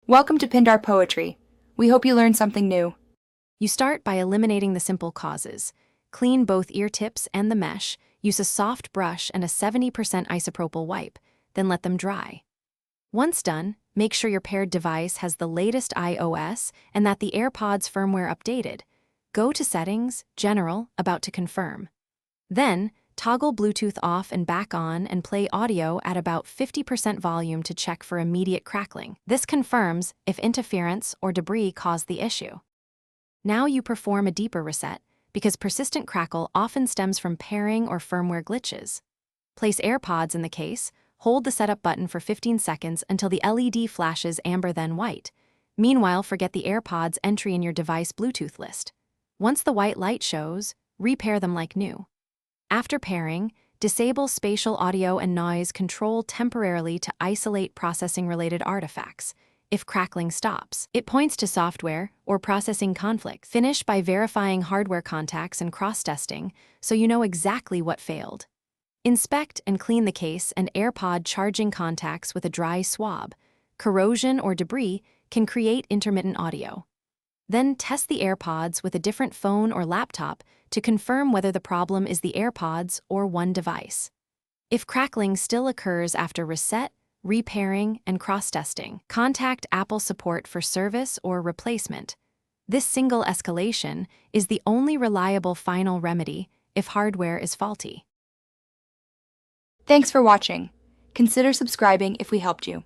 Welcome to Pindar Poetry. We hope you learned something new. You start by eliminating the simple causes. Clean both ear tips and the mesh, use a soft brush and a 70% isopropyl wipe, then let them dry. Once done, make sure your paired device has the latest iOS and that the AirPods firmware updated. Go to Settings, General, About to confirm. Then, toggle Bluetooth off and back on and play audio at about 50% volume to check for immediate crackling. This confirms if interference or debris caused the issue. Now you perform a deeper reset, because persistent crackle often stems from pairing or firmware glitches. Place AirPods in the case, hold the setup button for 15 seconds until the LED flashes amber then white. Meanwhile, forget the AirPods entry in your device Bluetooth list. Once the white light shows, repair them like new. After pairing, disable spatial audio and noise control temporarily to isolate processing-related artifacts. If crackling stops, it points to software or processing conflict. Finish by verifying hardware contacts and cross-testing so you know exactly what failed. Inspect and clean the case and AirPod charging contacts with a dry swab. Corrosion or debris can create intermittent audio. Then test the AirPods with a different phone or laptop to confirm whether the problem is the AirPods or one device. If crackling still occurs after reset, repairing, and cross-testing, contact Apple support for service or replacement. This single escalation is the only reliable final remedy if hardware is faulty. Thanks for watching. Consider subscribing if we helped you.